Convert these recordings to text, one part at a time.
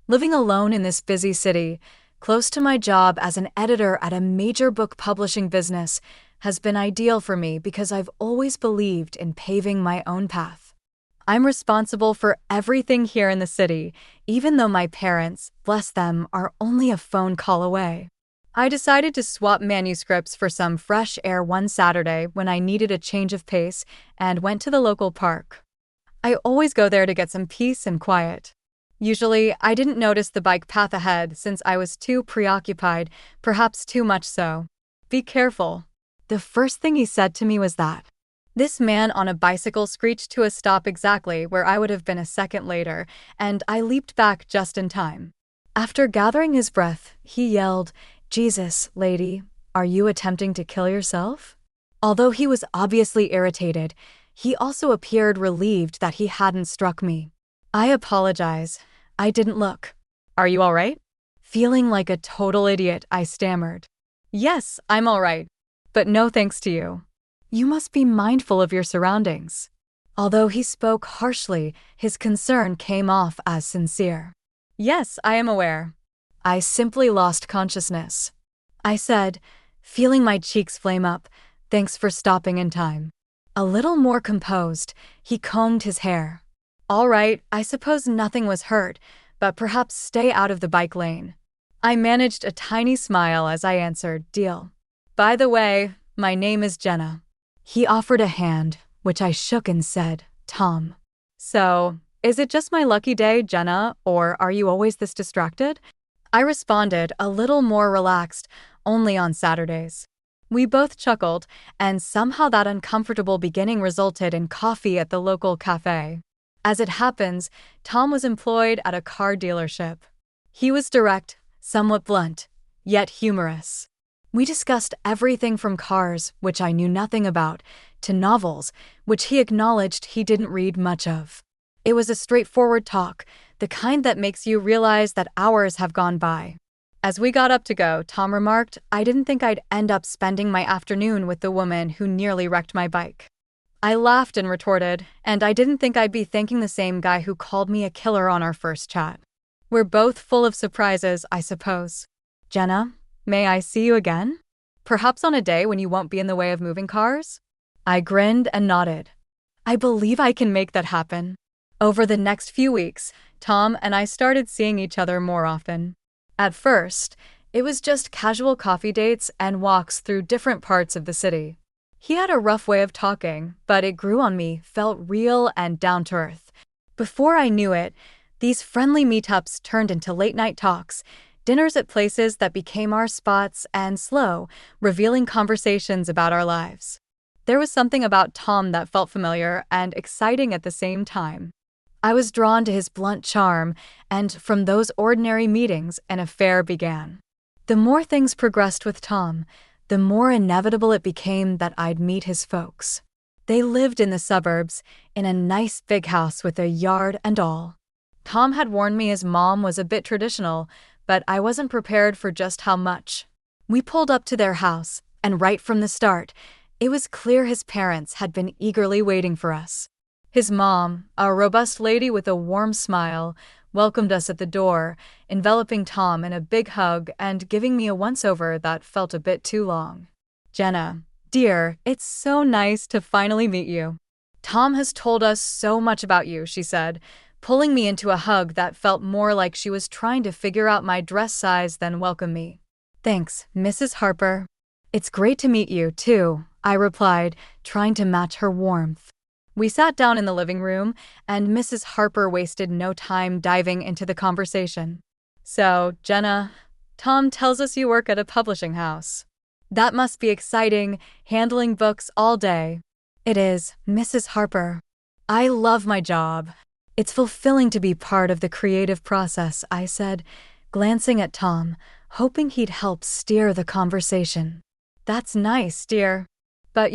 Living alone in this busy city, close to my job as an editor at a major book publishing business, has been ideal for me because I've always believed in paving my own path. I'm responsible for everything here in the city, even though my parents, bless them, are only a phone call away. I decided to swap manuscripts for some fresh air one Saturday when I needed a change of pace and went to the local park. I always go there to get some peace and quiet. Usually, I didn't notice the bike path ahead since I was too preoccupied, perhaps too much so. Be careful. The first thing he said to me was that this man on a bicycle screeched to a stop exactly where I would have been a second later, and I leaped back just in time. After gathering his breath, he yelled, "Jesus, lady, are you attempting to kill yourself?" Although he was obviously irritated, he also appeared relieved that he hadn't struck me. I apologize. I didn't look. Are you all right? Feeling like a total idiot, I stammered. Yes, I'm all right. But no thanks to you. You must be mindful of your surroundings. Although he spoke harshly, his concern came off as sincere. Yes, I am aware. I simply lost consciousness. I said, feeling my cheeks flame up, thanks for stopping in time. A little more composed, he combed his hair. All right, I suppose nothing was hurt, but perhaps stay out of the bike lane. I managed a tiny smile as I answered, deal. By the way, my name is Jenna. He offered a hand, which I shook and said, Tom. So, is it just my lucky day, Jenna, or are you always this distracted? I responded, a little more relaxed, only on Saturdays. We both chuckled, and somehow that uncomfortable beginning resulted in coffee at the local cafe. As it happens, Tom was employed at a car dealership. He was direct, somewhat blunt, yet humorous. We discussed everything from cars, which I knew nothing about, to novels, which he acknowledged he didn't read much of. It was a straightforward talk, the kind that makes you realize that hours have gone by. As we got up to go, Tom remarked, I didn't think I'd end up spending my afternoon with the woman who nearly wrecked my bike. I laughed and retorted, and I didn't think I'd be thanking the same guy who called me a killer on our first chat. We're both full of surprises, I suppose. Jenna, may I see you again? Perhaps on a day when you won't be in the way of moving cars? I grinned and nodded. I believe I can make that happen. Over the next few weeks, Tom and I started seeing each other more often. At first, it was just casual coffee dates and walks through different parts of the city. He had a rough way of talking, but it grew on me, felt real and down to earth. Before I knew it, these friendly meetups turned into late-night talks, dinners at places that became our spots, and slow, revealing conversations about our lives. There was something about Tom that felt familiar and exciting at the same time. I was drawn to his blunt charm, and from those ordinary meetings, an affair began. The more things progressed with Tom, the more inevitable it became that I'd meet his folks. They lived in the suburbs, in a nice big house with a yard and all. Tom had warned me his mom was a bit traditional, but I wasn't prepared for just how much. We pulled up to their house, and right from the start, it was clear his parents had been eagerly waiting for us. His mom, a robust lady with a warm smile, welcomed us at the door, enveloping Tom in a big hug and giving me a once-over that felt a bit too long. Jenna, dear, it's so nice to finally meet you. Tom has told us so much about you, she said, pulling me into a hug that felt more like she was trying to figure out my dress size than welcome me. Thanks, Mrs. Harper. It's great to meet you, too, I replied, trying to match her warmth. We sat down in the living room, and Mrs. Harper wasted no time diving into the conversation. So, Jenna, Tom tells us you work at a publishing house. That must be exciting, handling books all day. It is, Mrs. Harper. I love my job. It's fulfilling to be part of the creative process, I said, glancing at Tom, hoping he'd help steer the conversation. That's nice, dear. But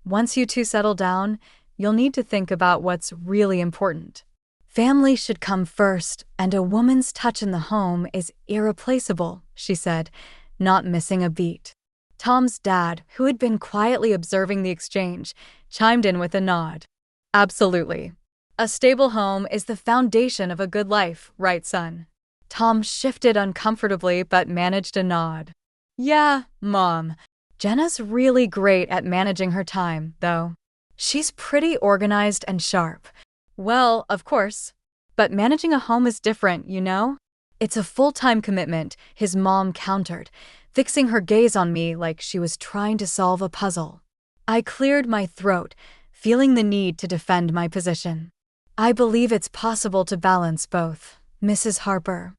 once you two settle down, you'll need to think about what's really important. Family should come first, and a woman's touch in the home is irreplaceable, she said, not missing a beat. Tom's dad, who had been quietly observing the exchange, chimed in with a nod. Absolutely. A stable home is the foundation of a good life, right, son? Tom shifted uncomfortably but managed a nod. Yeah, Mom. Jenna's really great at managing her time, though. She's pretty organized and sharp. Well, of course. But managing a home is different, you know? It's a full-time commitment, his mom countered, fixing her gaze on me like she was trying to solve a puzzle. I cleared my throat, feeling the need to defend my position. I believe it's possible to balance both, Mrs. Harper.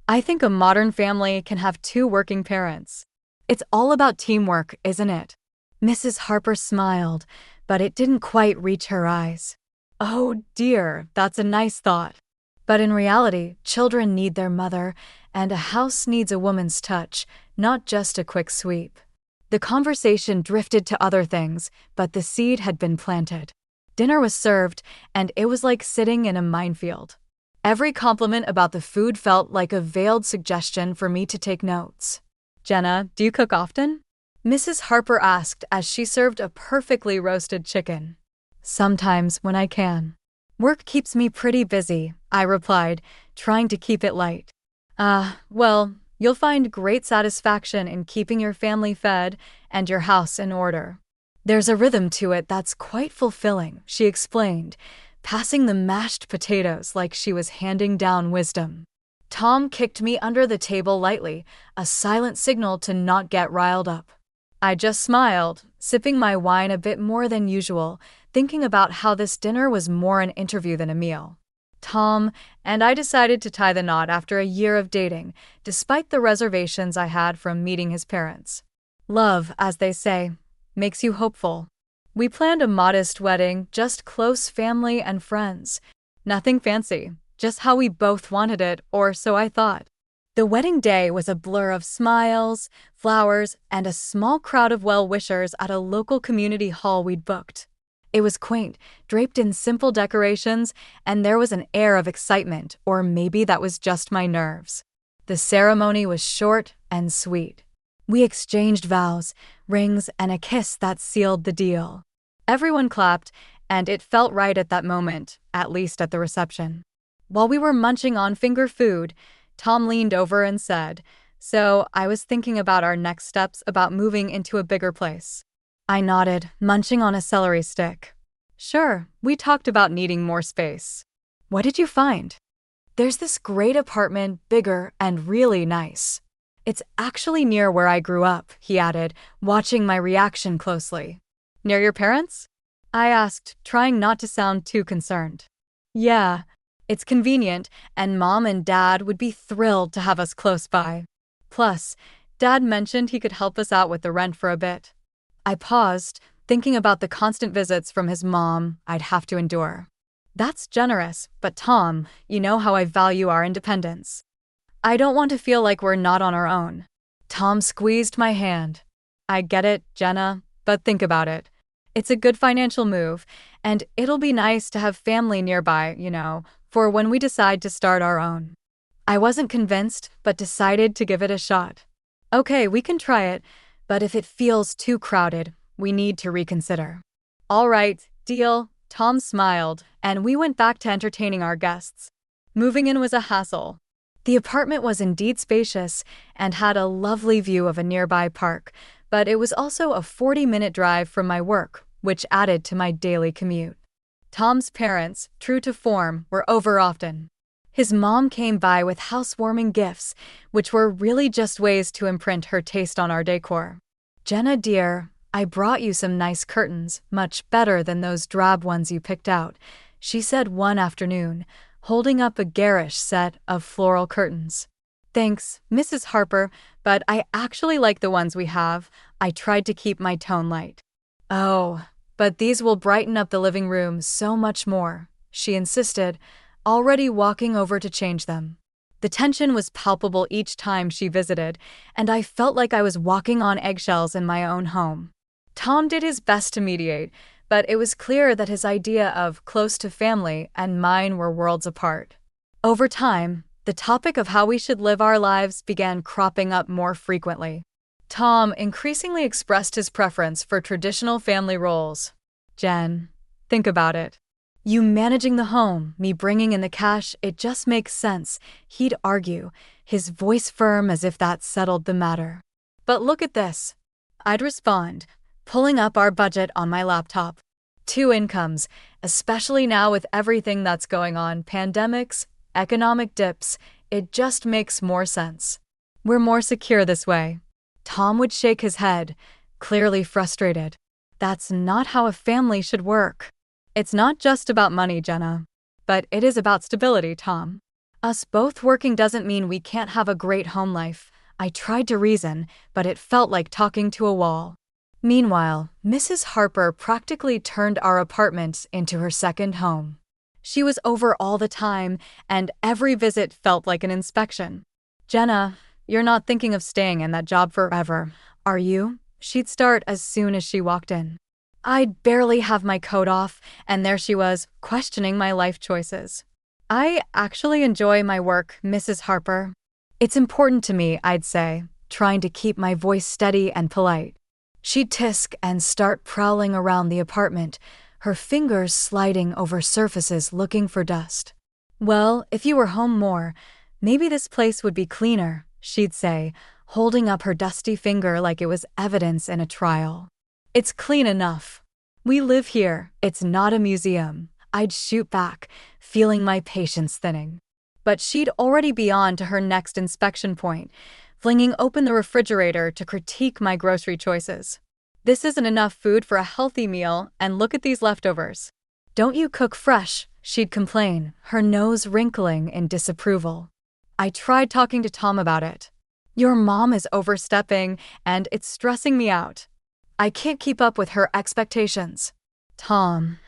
I think a modern family can have two working parents. It's all about teamwork, isn't it? Mrs. Harper smiled, but it didn't quite reach her eyes. Oh dear, that's a nice thought. But in reality, children need their mother, and a house needs a woman's touch, not just a quick sweep. The conversation drifted to other things, but the seed had been planted. Dinner was served, and it was like sitting in a minefield. Every compliment about the food felt like a veiled suggestion for me to take notes. Jenna, do you cook often? Mrs. Harper asked as she served a perfectly roasted chicken. Sometimes, when I can. Work keeps me pretty busy, I replied, trying to keep it light. Well, you'll find great satisfaction in keeping your family fed and your house in order. There's a rhythm to it that's quite fulfilling, she explained, passing the mashed potatoes like she was handing down wisdom. Tom kicked me under the table lightly, a silent signal to not get riled up. I just smiled, sipping my wine a bit more than usual, thinking about how this dinner was more an interview than a meal. Tom and I decided to tie the knot after a year of dating, despite the reservations I had from meeting his parents. Love, as they say, makes you hopeful. We planned a modest wedding, just close family and friends. Nothing fancy, just how we both wanted it, or so I thought. The wedding day was a blur of smiles, flowers, and a small crowd of well-wishers at a local community hall we'd booked. It was quaint, draped in simple decorations, and there was an air of excitement, or maybe that was just my nerves. The ceremony was short and sweet. We exchanged vows, rings, and a kiss that sealed the deal. Everyone clapped, and it felt right at that moment, at least at the reception. While we were munching on finger food, Tom leaned over and said, "So I was thinking about our next steps about moving into a bigger place." I nodded, munching on a celery stick. Sure, we talked about needing more space. What did you find? There's this great apartment, bigger and really nice. It's actually near where I grew up, he added, watching my reaction closely. Near your parents? I asked, trying not to sound too concerned. Yeah, it's convenient, and Mom and Dad would be thrilled to have us close by. Plus, Dad mentioned he could help us out with the rent for a bit. I paused, thinking about the constant visits from his mom I'd have to endure. That's generous, but Tom, you know how I value our independence. I don't want to feel like we're not on our own. Tom squeezed my hand. I get it, Jenna, but think about it. It's a good financial move, and it'll be nice to have family nearby, for when we decide to start our own. I wasn't convinced, but decided to give it a shot. Okay, we can try it, but if it feels too crowded, we need to reconsider. All right, deal, Tom smiled, and we went back to entertaining our guests. Moving in was a hassle. The apartment was indeed spacious and had a lovely view of a nearby park, but it was also a 40-minute drive from my work, which added to my daily commute. Tom's parents, true to form, were over often. His mom came by with housewarming gifts, which were really just ways to imprint her taste on our decor. Jenna dear, I brought you some nice curtains, much better than those drab ones you picked out, she said one afternoon, holding up a garish set of floral curtains. Thanks, Mrs. Harper, but I actually like the ones we have. I tried to keep my tone light. Oh, but these will brighten up the living room so much more, she insisted, already walking over to change them. The tension was palpable each time she visited, and I felt like I was walking on eggshells in my own home. Tom did his best to mediate, but it was clear that his idea of close to family and mine were worlds apart. Over time, the topic of how we should live our lives began cropping up more frequently. Tom increasingly expressed his preference for traditional family roles. Jen, think about it. You managing the home, me bringing in the cash, it just makes sense, he'd argue, his voice firm as if that settled the matter. But look at this, I'd respond, pulling up our budget on my laptop. Two incomes, especially now with everything that's going on, pandemics, economic dips, it just makes more sense. We're more secure this way. Tom would shake his head, clearly frustrated. That's not how a family should work. It's not just about money, Jenna. But it is about stability, Tom. Us both working doesn't mean we can't have a great home life. I tried to reason, but it felt like talking to a wall. Meanwhile, Mrs. Harper practically turned our apartment into her second home. She was over all the time, and every visit felt like an inspection. Jenna, you're not thinking of staying in that job forever, are you? She'd start as soon as she walked in. I'd barely have my coat off, and there she was, questioning my life choices. I actually enjoy my work, Mrs. Harper. It's important to me, I'd say, trying to keep my voice steady and polite. She'd tisk and start prowling around the apartment, her fingers sliding over surfaces looking for dust. Well, if you were home more, maybe this place would be cleaner, she'd say, holding up her dusty finger like it was evidence in a trial. It's clean enough. We live here, it's not a museum, I'd shoot back, feeling my patience thinning. But she'd already be on to her next inspection point, flinging open the refrigerator to critique my grocery choices. This isn't enough food for a healthy meal, and look at these leftovers. Don't you cook fresh? She'd complain, her nose wrinkling in disapproval. I tried talking to Tom about it. Your mom is overstepping, and it's stressing me out. I can't keep up with her expectations. Tom,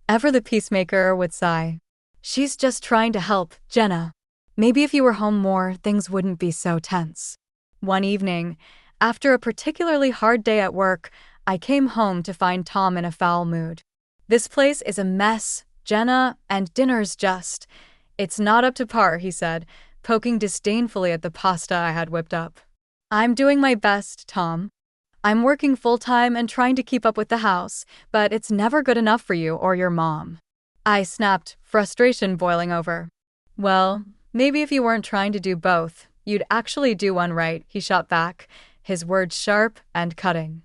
ever the peacemaker, would sigh. She's just trying to help, Jenna. Maybe if you were home more, things wouldn't be so tense. One evening, after a particularly hard day at work, I came home to find Tom in a foul mood. This place is a mess, Jenna, and dinner's just. It's not up to par, he said, poking disdainfully at the pasta I had whipped up. I'm doing my best, Tom. I'm working full-time and trying to keep up with the house, but it's never good enough for you or your mom. I snapped, frustration boiling over. Well, maybe if you weren't trying to do both, you'd actually do one right, he shot back, his words sharp and cutting.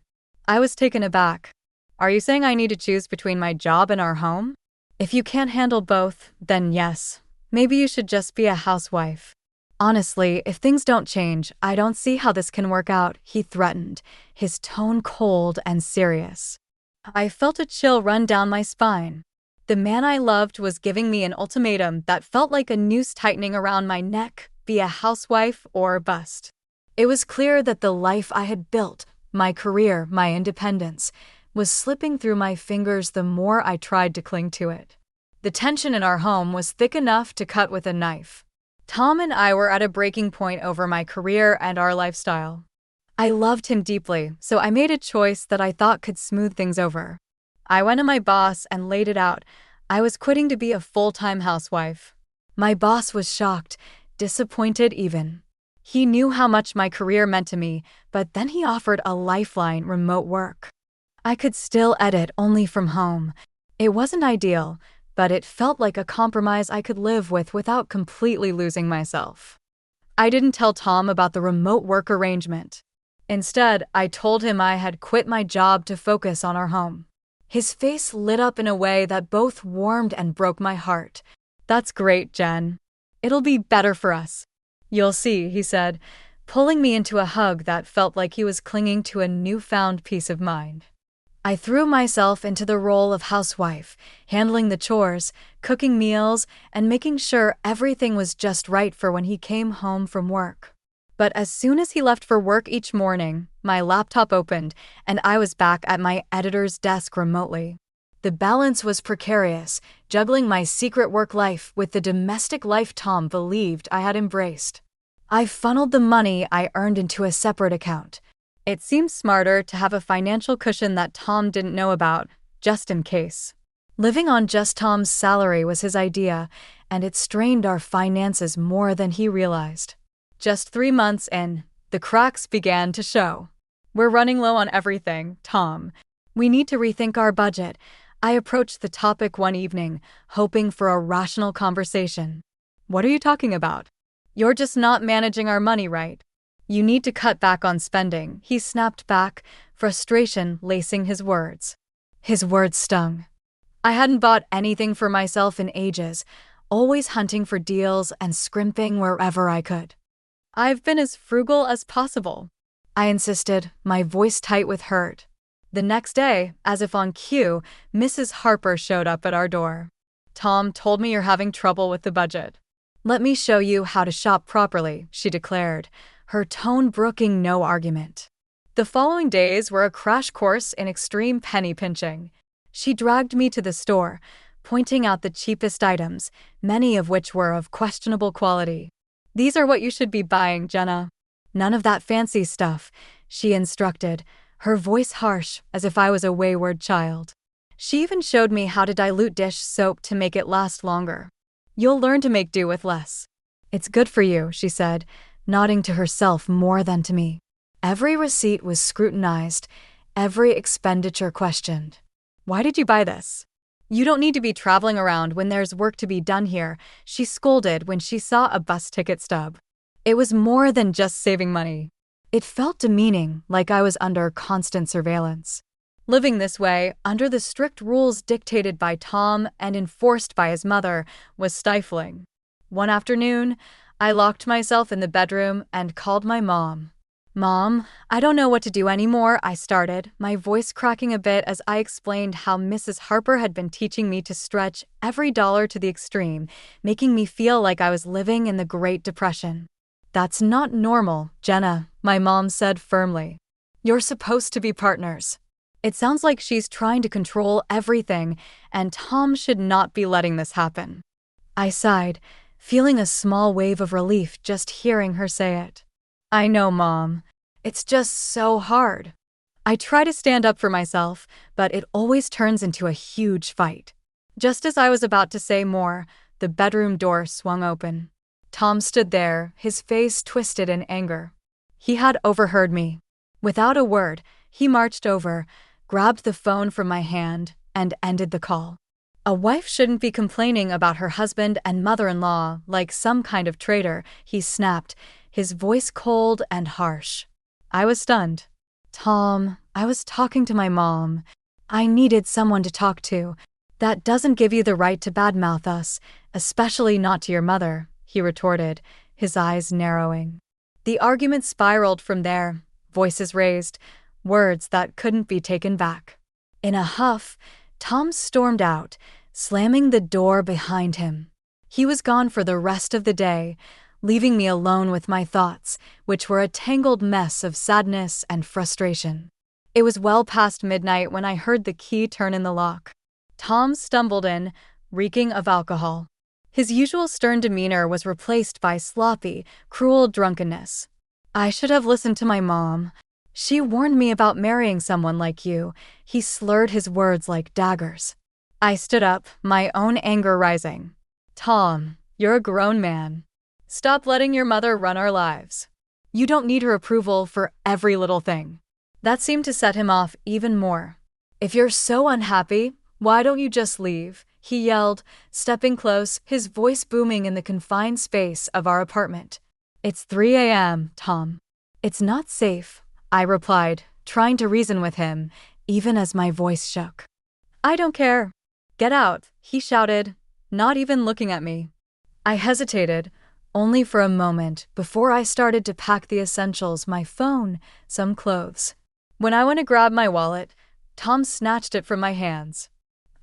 I was taken aback. Are you saying I need to choose between my job and our home? If you can't handle both, then yes, maybe you should just be a housewife. Honestly, if things don't change, I don't see how this can work out, he threatened, his tone cold and serious. I felt a chill run down my spine. The man I loved was giving me an ultimatum that felt like a noose tightening around my neck, be a housewife or bust. It was clear that the life I had built, my career, my independence, was slipping through my fingers the more I tried to cling to it. The tension in our home was thick enough to cut with a knife. Tom and I were at a breaking point over my career and our lifestyle. I loved him deeply, so I made a choice that I thought could smooth things over. I went to my boss and laid it out. I was quitting to be a full-time housewife. My boss was shocked, disappointed even. He knew how much my career meant to me, but then he offered a lifeline: remote work. I could still edit only from home. It wasn't ideal, but it felt like a compromise I could live with without completely losing myself. I didn't tell Tom about the remote work arrangement. Instead, I told him I had quit my job to focus on our home. His face lit up in a way that both warmed and broke my heart. That's great, Jen. It'll be better for us. You'll see, he said, pulling me into a hug that felt like he was clinging to a newfound peace of mind. I threw myself into the role of housewife, handling the chores, cooking meals, and making sure everything was just right for when he came home from work. But as soon as he left for work each morning, my laptop opened, and I was back at my editor's desk remotely. The balance was precarious, juggling my secret work life with the domestic life Tom believed I had embraced. I funneled the money I earned into a separate account. It seemed smarter to have a financial cushion that Tom didn't know about, just in case. Living on just Tom's salary was his idea, and it strained our finances more than he realized. Just 3 months in, the cracks began to show. We're running low on everything, Tom. We need to rethink our budget. I approached the topic one evening, hoping for a rational conversation. "What are you talking about? You're just not managing our money right. You need to cut back on spending," he snapped back, frustration lacing his words. His words stung. I hadn't bought anything for myself in ages, always hunting for deals and scrimping wherever I could. "I've been as frugal as possible," I insisted, my voice tight with hurt. The next day, as if on cue, Mrs. Harper showed up at our door. "Tom told me you're having trouble with the budget. Let me show you how to shop properly," she declared, her tone brooking no argument. The following days were a crash course in extreme penny pinching. She dragged me to the store, pointing out the cheapest items, many of which were of questionable quality. "These are what you should be buying, Jenna. None of that fancy stuff," she instructed, her voice harsh as if I was a wayward child. She even showed me how to dilute dish soap to make it last longer. "You'll learn to make do with less. It's good for you," she said, nodding to herself more than to me. Every receipt was scrutinized, every expenditure questioned. "Why did you buy this? You don't need to be traveling around when there's work to be done here," she scolded when she saw a bus ticket stub. It was more than just saving money. It felt demeaning, like I was under constant surveillance. Living this way, under the strict rules dictated by Tom and enforced by his mother, was stifling. One afternoon, I locked myself in the bedroom and called my mom. "Mom, I don't know what to do anymore," I started, my voice cracking a bit as I explained how Mrs. Harper had been teaching me to stretch every dollar to the extreme, making me feel like I was living in the Great Depression. "That's not normal, Jenna," my mom said firmly. "You're supposed to be partners. It sounds like she's trying to control everything, and Tom should not be letting this happen." I sighed, feeling a small wave of relief just hearing her say it. "I know, Mom. It's just so hard." I try to stand up for myself, but it always turns into a huge fight. Just as I was about to say more, the bedroom door swung open. Tom stood there, his face twisted in anger. He had overheard me. Without a word, he marched over, grabbed the phone from my hand, and ended the call. "A wife shouldn't be complaining about her husband and mother-in-law like some kind of traitor," he snapped, his voice cold and harsh. I was stunned. "Tom, I was talking to my mom. I needed someone to talk to. That doesn't give you the right to badmouth us, especially not to your mother," he retorted, his eyes narrowing. The argument spiraled from there, voices raised, words that couldn't be taken back. In a huff, Tom stormed out, slamming the door behind him. He was gone for the rest of the day, leaving me alone with my thoughts, which were a tangled mess of sadness and frustration. It was well past midnight when I heard the key turn in the lock. Tom stumbled in, reeking of alcohol. His usual stern demeanor was replaced by sloppy, cruel drunkenness. "I should have listened to my mom. She warned me about marrying someone like you," he slurred his words like daggers. I stood up, my own anger rising. "Tom, you're a grown man. Stop letting your mother run our lives. You don't need her approval for every little thing." That seemed to set him off even more. "If you're so unhappy, why don't you just leave?" he yelled, stepping close, his voice booming in the confined space of our apartment. "It's 3 a.m., Tom. It's not safe," I replied, trying to reason with him, even as my voice shook. "I don't care. Get out," he shouted, not even looking at me. I hesitated, only for a moment, before I started to pack the essentials, my phone, some clothes. When I went to grab my wallet, Tom snatched it from my hands.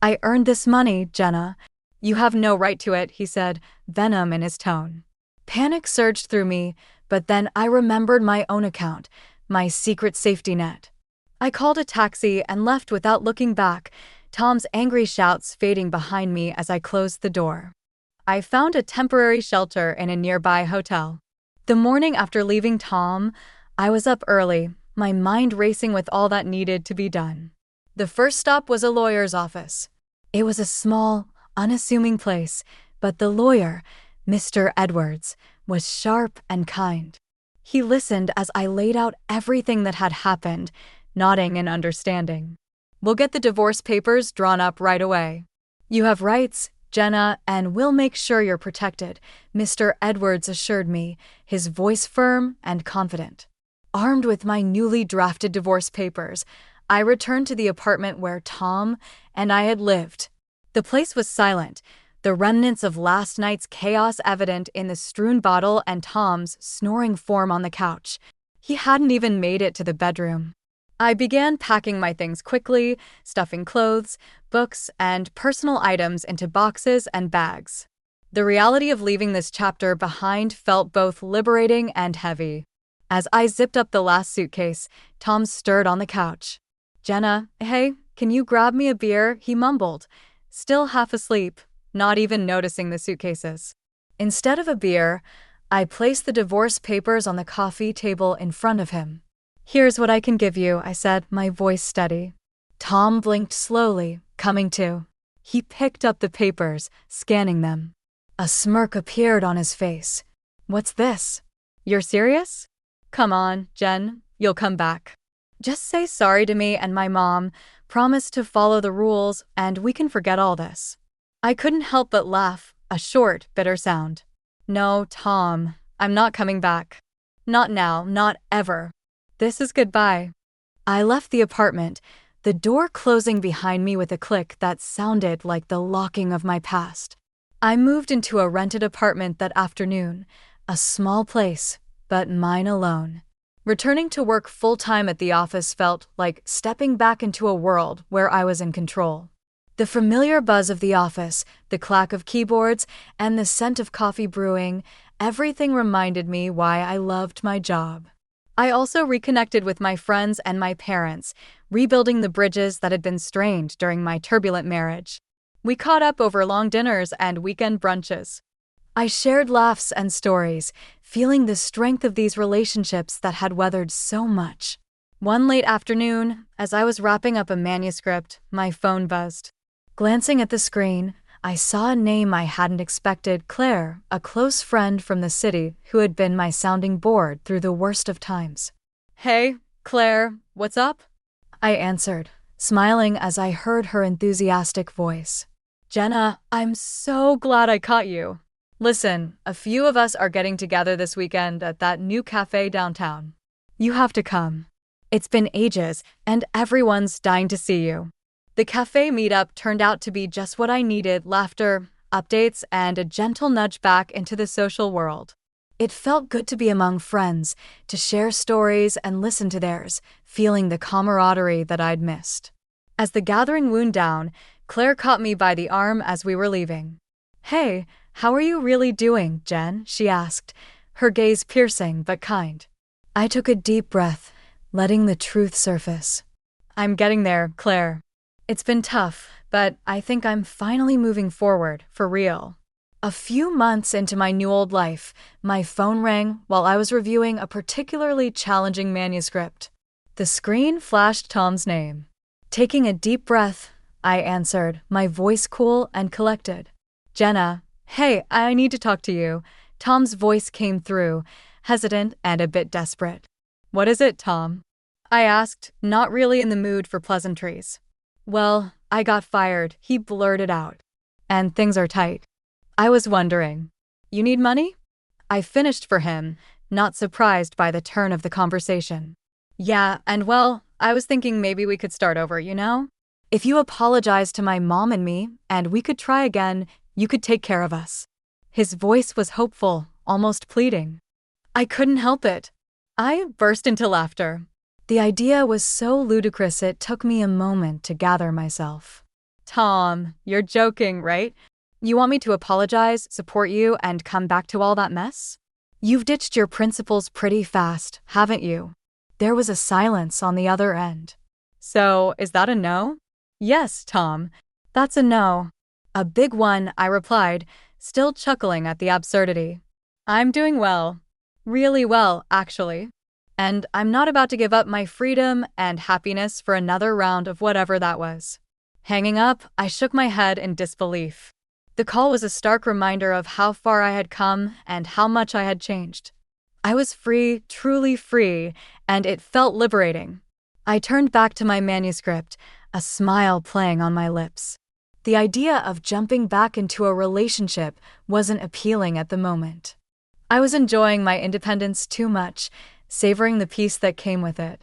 "I earned this money, Jenna. You have no right to it," he said, venom in his tone. Panic surged through me, but then I remembered my own account, my secret safety net. I called a taxi and left without looking back, Tom's angry shouts fading behind me as I closed the door. I found a temporary shelter in a nearby hotel. The morning after leaving Tom, I was up early, my mind racing with all that needed to be done. The first stop was a lawyer's office. It was a small, unassuming place, but the lawyer, Mr. Edwards, was sharp and kind. He listened as I laid out everything that had happened, nodding in understanding. We'll get the divorce papers drawn up right away. You have rights, Jenna, and we'll make sure you're protected, Mr. Edwards assured me, his voice firm and confident. Armed with my newly drafted divorce papers, I returned to the apartment where Tom and I had lived. The place was silent, the remnants of last night's chaos evident in the strewn bottle and Tom's snoring form on the couch. He hadn't even made it to the bedroom. I began packing my things quickly, stuffing clothes, books, and personal items into boxes and bags. The reality of leaving this chapter behind felt both liberating and heavy. As I zipped up the last suitcase, Tom stirred on the couch. "Jenna, hey, can you grab me a beer?" he mumbled, still half asleep, not even noticing the suitcases. Instead of a beer, I placed the divorce papers on the coffee table in front of him. "Here's what I can give you," I said, my voice steady. Tom blinked slowly, coming to. He picked up the papers, scanning them. A smirk appeared on his face. "What's this? You're serious? Come on, Jen, you'll come back. Just say sorry to me and my mom, promise to follow the rules, and we can forget all this." I couldn't help but laugh, a short, bitter sound. "No, Tom, I'm not coming back. Not now, not ever. This is goodbye." I left the apartment, the door closing behind me with a click that sounded like the locking of my past. I moved into a rented apartment that afternoon, a small place, but mine alone. Returning to work full-time at the office felt like stepping back into a world where I was in control. The familiar buzz of the office, the clack of keyboards, and the scent of coffee brewing, everything reminded me why I loved my job. I also reconnected with my friends and my parents, rebuilding the bridges that had been strained during my turbulent marriage. We caught up over long dinners and weekend brunches. I shared laughs and stories, feeling the strength of these relationships that had weathered so much. One late afternoon, as I was wrapping up a manuscript, my phone buzzed. Glancing at the screen, I saw a name I hadn't expected: Claire, a close friend from the city who had been my sounding board through the worst of times. "Hey, Claire, what's up?" I answered, smiling as I heard her enthusiastic voice. "Jenna, I'm so glad I caught you. Listen, a few of us are getting together this weekend at that new cafe downtown. You have to come. It's been ages, and everyone's dying to see you." The cafe meetup turned out to be just what I needed: laughter, updates, and a gentle nudge back into the social world. It felt good to be among friends, to share stories and listen to theirs, feeling the camaraderie that I'd missed. As the gathering wound down, Claire caught me by the arm as we were leaving. "Hey, how are you really doing, Jen?" she asked, her gaze piercing but kind. I took a deep breath, letting the truth surface. "I'm getting there, Claire. It's been tough, but I think I'm finally moving forward, for real." A few months into my new old life, my phone rang while I was reviewing a particularly challenging manuscript. The screen flashed Tom's name. Taking a deep breath, I answered, my voice cool and collected. "Jenna, hey, I need to talk to you." Tom's voice came through, hesitant and a bit desperate. "What is it, Tom?" I asked, not really in the mood for pleasantries. "Well, I got fired," he blurted out. "And things are tight." I was wondering. "You need money?" I finished for him, not surprised by the turn of the conversation. "Yeah, and well, I was thinking maybe we could start over, you know? If you apologize to my mom and me, and we could try again, you could take care of us." His voice was hopeful, almost pleading. I couldn't help it. I burst into laughter. The idea was so ludicrous it took me a moment to gather myself. "Tom, you're joking, right? You want me to apologize, support you, and come back to all that mess? You've ditched your principles pretty fast, haven't you?" There was a silence on the other end. "So, is that a no?" "Yes, Tom, that's a no." "A big one," I replied, still chuckling at the absurdity. "I'm doing well. Really well, actually. And I'm not about to give up my freedom and happiness for another round of whatever that was." Hanging up, I shook my head in disbelief. The call was a stark reminder of how far I had come and how much I had changed. I was free, truly free, and it felt liberating. I turned back to my manuscript, a smile playing on my lips. The idea of jumping back into a relationship wasn't appealing at the moment. I was enjoying my independence too much, savoring the peace that came with it.